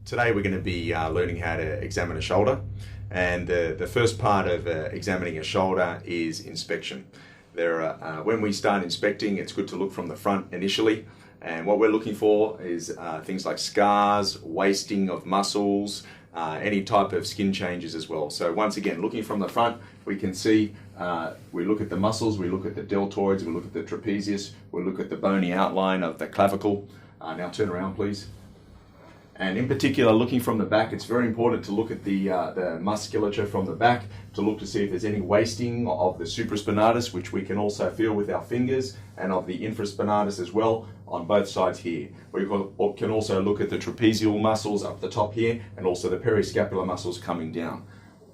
Today we're going to be learning how to examine a shoulder, and the first part of examining a shoulder is inspection. When we start inspecting, it's good to look from the front initially, and what we're looking for is things like scars, wasting of muscles, any type of skin changes as well. So once again, looking from the front, we can see, we look at the muscles, we look at the deltoids, we look at the trapezius, we look at the bony outline of the clavicle. Now turn around please. And in particular, looking from the back, it's very important to look at the musculature from the back, to look to see if there's any wasting of the supraspinatus, which we can also feel with our fingers, and of the infraspinatus as well on both sides here. We can also look at the trapezial muscles up the top here, and also the periscapular muscles coming down.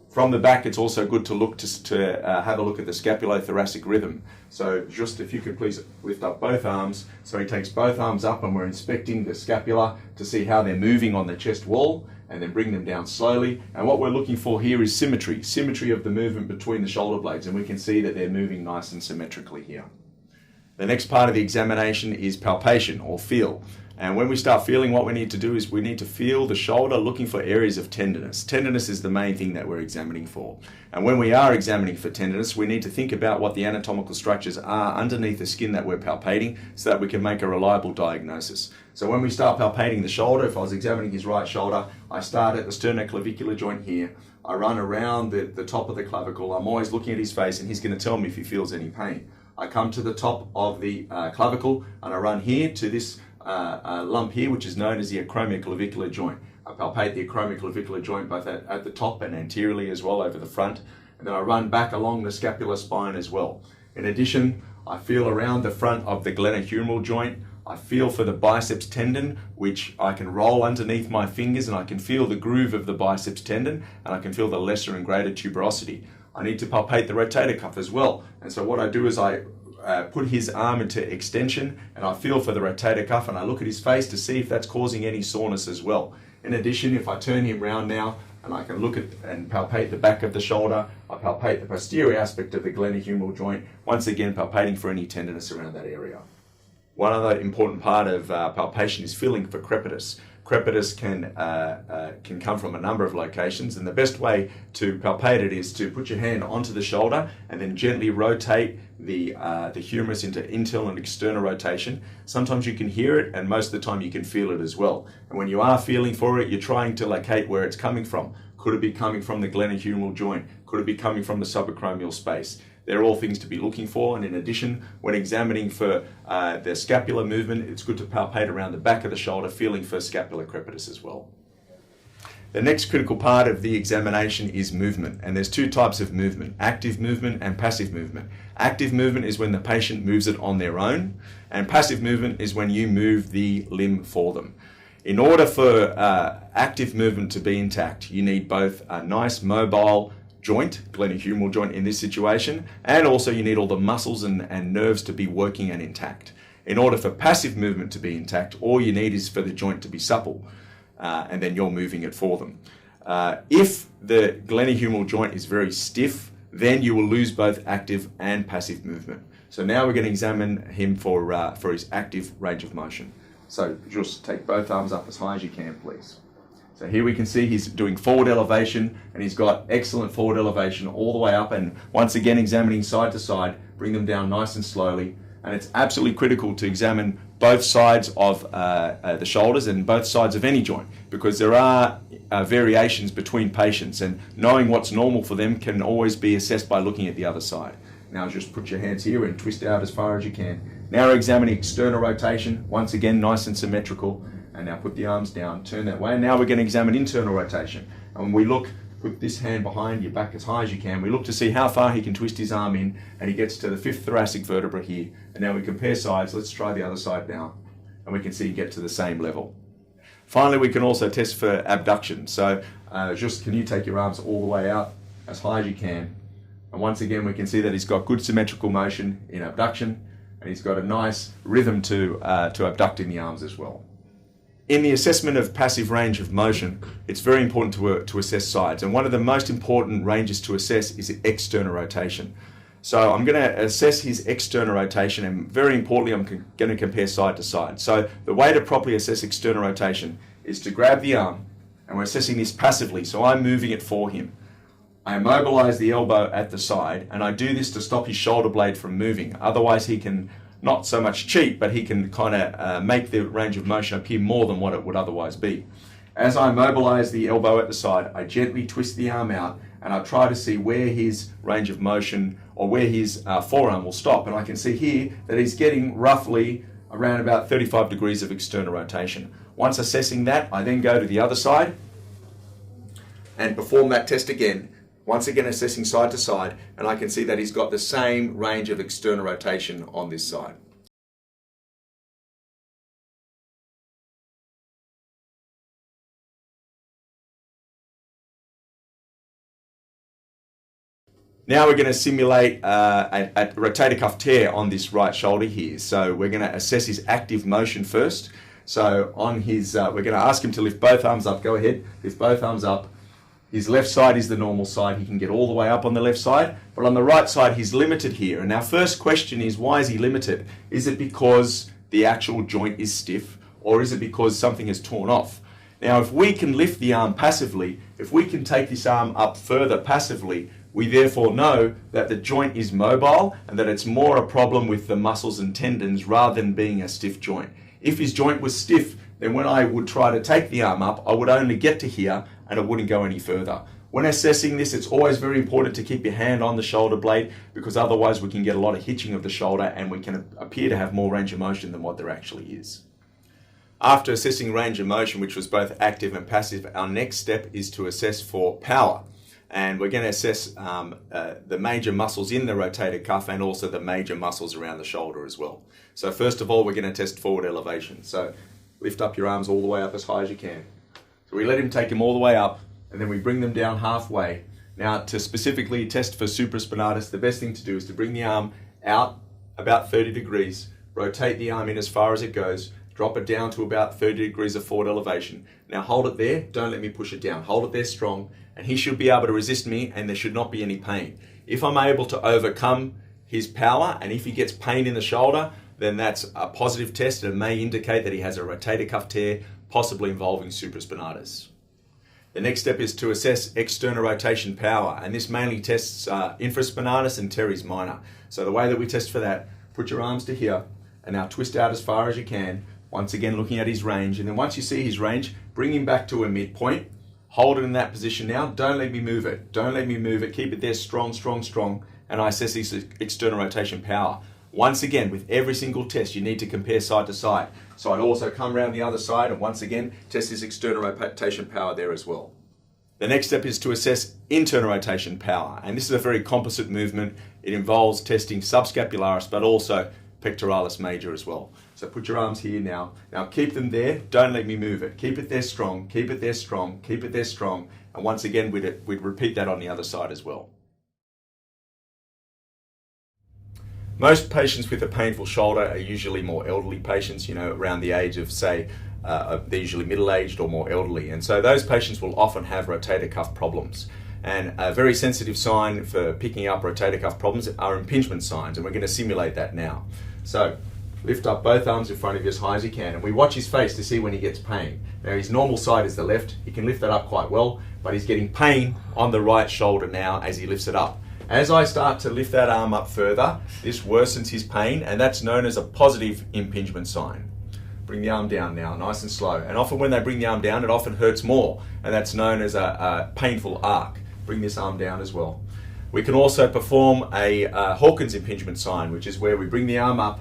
From the back, it's also good to look to have a look at the scapulothoracic rhythm. So just if you could please lift up both arms. So he takes both arms up and we're inspecting the scapula to see how they're moving on the chest wall, and then bring them down slowly. And what we're looking for here is symmetry of the movement between the shoulder blades, and we can see that they're moving nice and symmetrically here. The next part of the examination is palpation or feel. And when we start feeling, what we need to do is we need to feel the shoulder, looking for areas of tenderness. Tenderness is the main thing that we're examining for. And when we are examining for tenderness, we need to think about what the anatomical structures are underneath the skin that we're palpating, so that we can make a reliable diagnosis. So when we start palpating the shoulder, if I was examining his right shoulder, I start at the sternoclavicular joint here. I run around the top of the clavicle. I'm always looking at his face, and he's going to tell me if he feels any pain. I come to the top of the clavicle, and I run here to this lump here, which is known as the acromioclavicular joint. I palpate the acromioclavicular joint both at the top and anteriorly as well over the front, and then I run back along the scapular spine as well. In addition, I feel around the front of the glenohumeral joint. I feel for the biceps tendon, which I can roll underneath my fingers, and I can feel the groove of the biceps tendon, and I can feel the lesser and greater tuberosity. I need to palpate the rotator cuff as well, and so what I do is I put his arm into extension, and I feel for the rotator cuff, and I look at his face to see if that's causing any soreness as well. In addition, if I turn him round now, and I can look at and palpate the back of the shoulder, I palpate the posterior aspect of the glenohumeral joint, once again palpating for any tenderness around that area. One other important part of palpation is feeling for crepitus. Crepitus can come from a number of locations, and the best way to palpate it is to put your hand onto the shoulder and then gently rotate the humerus into internal and external rotation. Sometimes you can hear it, and most of the time you can feel it as well. And when you are feeling for it, you're trying to locate where it's coming from. Could it be coming from the glenohumeral joint? Could it be coming from the subacromial space? They're all things to be looking for, and in addition, when examining for the scapular movement, it's good to palpate around the back of the shoulder, feeling for scapular crepitus as well. The next critical part of the examination is movement, and there's two types of movement: active movement and passive movement. Active movement is when the patient moves it on their own, and passive movement is when you move the limb for them. In order for active movement to be intact, you need both a nice mobile joint, glenohumeral joint in this situation, and also you need all the muscles and nerves to be working and intact. In order for passive movement to be intact, all you need is for the joint to be supple, and then you're moving it for them. If the glenohumeral joint is very stiff, then you will lose both active and passive movement. So now we're going to examine him for his active range of motion. So just take both arms up as high as you can, please. So here we can see he's doing forward elevation, and he's got excellent forward elevation all the way up, and once again examining side to side, bring them down nice and slowly. And it's absolutely critical to examine both sides of the shoulders and both sides of any joint, because there are variations between patients, and knowing what's normal for them can always be assessed by looking at the other side. Now just put your hands here and twist out as far as you can. Now we're examining external rotation, once again nice and symmetrical. And now put the arms down, turn that way. And now we're going to examine internal rotation. And we look, put this hand behind your back as high as you can. We look to see how far he can twist his arm in, and he gets to the fifth thoracic vertebra here. And now we compare sides. Let's try the other side now. And we can see he get to the same level. Finally, we can also test for abduction. So just can you take your arms all the way out as high as you can. And once again, we can see that he's got good symmetrical motion in abduction, and he's got a nice rhythm to abducting the arms as well. In the assessment of passive range of motion, it's very important to assess sides, and one of the most important ranges to assess is external rotation. So I'm going to assess his external rotation, and very importantly, I'm going to compare side to side. So the way to properly assess external rotation is to grab the arm, and we're assessing this passively, so I'm moving it for him. I immobilize the elbow at the side, and I do this to stop his shoulder blade from moving. Otherwise he can not so much cheat, but he can kind of make the range of motion appear more than what it would otherwise be. As I immobilize the elbow at the side, I gently twist the arm out, and I try to see where his range of motion or where his forearm will stop. And I can see here that he's getting roughly around about 35 degrees of external rotation. Once assessing that, I then go to the other side and perform that test again. Once again assessing side to side, and I can see that he's got the same range of external rotation on this side. Now we're going to simulate a rotator cuff tear on this right shoulder here. So we're going to assess his active motion first. So on his, we're going to ask him to lift both arms up. Go ahead, lift both arms up. His left side is the normal side. He can get all the way up on the left side, but on the right side he's limited here. And our first question is, why is he limited? Is it because the actual joint is stiff, or is it because something is torn off? Now, if we can lift the arm passively, if we can take this arm up further passively, we therefore know that the joint is mobile and that it's more a problem with the muscles and tendons rather than being a stiff joint. If his joint was stiff, then when I would try to take the arm up, I would only get to here and it wouldn't go any further. When assessing this, it's always very important to keep your hand on the shoulder blade, because otherwise we can get a lot of hitching of the shoulder and we can appear to have more range of motion than what there actually is. After assessing range of motion, which was both active and passive, our next step is to assess for power. And we're going to assess the major muscles in the rotator cuff and also the major muscles around the shoulder as well. So first of all, we're going to test forward elevation. So lift up your arms all the way up as high as you can. So we let him take them all the way up, and then we bring them down halfway. Now, to specifically test for supraspinatus, the best thing to do is to bring the arm out about 30 degrees, rotate the arm in as far as it goes, drop it down to about 30 degrees of forward elevation. Now hold it there, don't let me push it down. Hold it there strong, and he should be able to resist me, and there should not be any pain. If I'm able to overcome his power, and if he gets pain in the shoulder, then that's a positive test, and it may indicate that he has a rotator cuff tear, possibly involving supraspinatus. The next step is to assess external rotation power, and this mainly tests infraspinatus and teres minor. So the way that we test for that, put your arms to here, and now twist out as far as you can, once again looking at his range, and then once you see his range, bring him back to a midpoint, hold it in that position now, don't let me move it, don't let me move it, keep it there strong, strong, strong, and I assess his external rotation power. Once again, with every single test, you need to compare side to side. So I'd also come around the other side and once again, test his external rotation power there as well. The next step is to assess internal rotation power. And this is a very composite movement. It involves testing subscapularis, but also pectoralis major as well. So put your arms here now. Now keep them there. Don't let me move it. Keep it there strong. Keep it there strong. Keep it there strong. And once again, we'd repeat that on the other side as well. Most patients with a painful shoulder are usually more elderly patients, around the age of, say, they're usually middle-aged or more elderly. And so those patients will often have rotator cuff problems. And a very sensitive sign for picking up rotator cuff problems are impingement signs, and we're going to simulate that now. So lift up both arms in front of you as high as you can, and we watch his face to see when he gets pain. Now his normal side is the left. He can lift that up quite well, but he's getting pain on the right shoulder now as he lifts it up. As I start to lift that arm up further, this worsens his pain, and that's known as a positive impingement sign. Bring the arm down now, nice and slow. And often when they bring the arm down, it often hurts more, and that's known as a painful arc. Bring this arm down as well. We can also perform a Hawkins impingement sign, which is where we bring the arm up,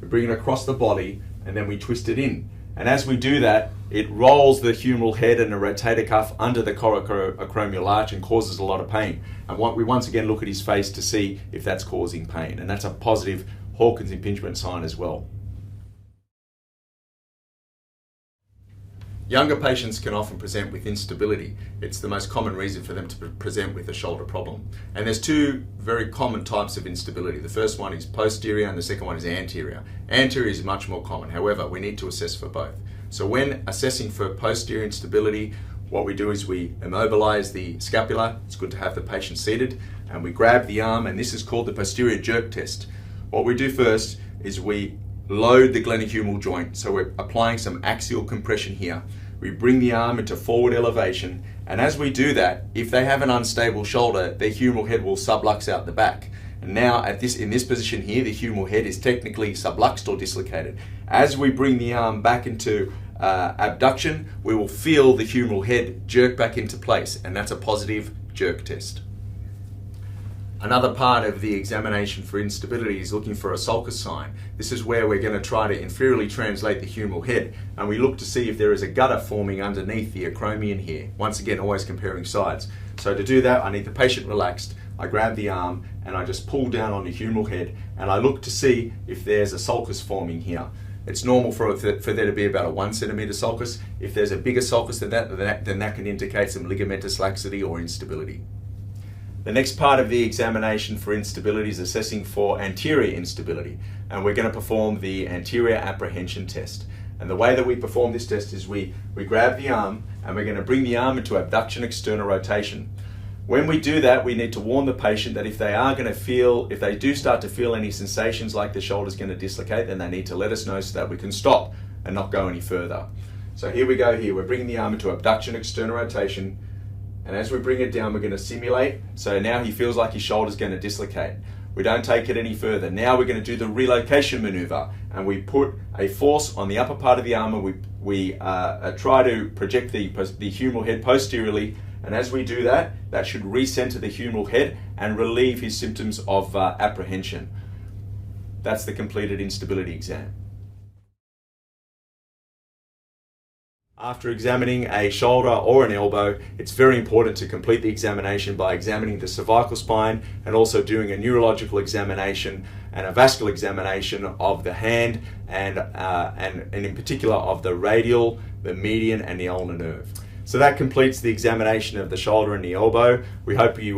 we bring it across the body, and then we twist it in. And as we do that, it rolls the humeral head and the rotator cuff under the coracoacromial arch and causes a lot of pain. And we once again look at his face to see if that's causing pain. And that's a positive Hawkins impingement sign as well. Younger patients can often present with instability. It's the most common reason for them to present with a shoulder problem. And there's two very common types of instability. The first one is posterior and the second one is anterior. Anterior is much more common. However, we need to assess for both. So when assessing for posterior instability, what we do is we immobilize the scapula. It's good to have the patient seated, and we grab the arm, and this is called the posterior jerk test. What we do first is we load the glenohumeral joint, so we're applying some axial compression here. we bring the arm into forward elevation, and as we do that, if they have an unstable shoulder, their humeral head will sublux out the back. And now in this position here, the humeral head is technically subluxed or dislocated. As we bring the arm back into abduction, we will feel the humeral head jerk back into place, and that's a positive jerk test. Another part of the examination for instability is looking for a sulcus sign. This is where we're going to try to inferiorly translate the humeral head, and we look to see if there is a gutter forming underneath the acromion here. Once again, always comparing sides. So to do that, I need the patient relaxed. I grab the arm and I just pull down on the humeral head, and I look to see if there's a sulcus forming here. It's normal for there to be about a 1 centimeter sulcus. If there's a bigger sulcus than that, then that can indicate some ligamentous laxity or instability. The next part of the examination for instability is assessing for anterior instability, and we're going to perform the anterior apprehension test. And the way that we perform this test is we grab the arm and we're going to bring the arm into abduction external rotation. When we do that, we need to warn the patient that if they do start to feel any sensations like the shoulder's going to dislocate, then they need to let us know so that we can stop and not go any further. So here we go here. We're bringing the arm into abduction external rotation. And as we bring it down, we're going to simulate. So now he feels like his shoulder's going to dislocate. We don't take it any further. Now we're going to do the relocation maneuver, and we put a force on the upper part of the arm, and we try to project the humeral head posteriorly. And as we do that, that should recenter the humeral head and relieve his symptoms of apprehension. That's the completed instability exam. After examining a shoulder or an elbow, it's very important to complete the examination by examining the cervical spine and also doing a neurological examination and a vascular examination of the hand and in particular of the radial, the median and the ulnar nerve. So that completes the examination of the shoulder and the elbow. We hope you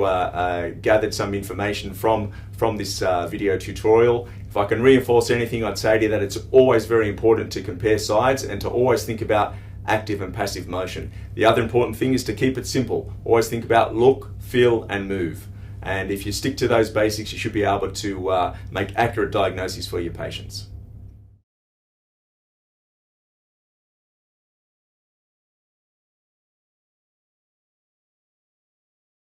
gathered some information from this video tutorial. If I can reinforce anything, I'd say to you that it's always very important to compare sides and to always think about active and passive motion. The other important thing is to keep it simple. Always think about look, feel and move. And if you stick to those basics, you should be able to make accurate diagnoses for your patients.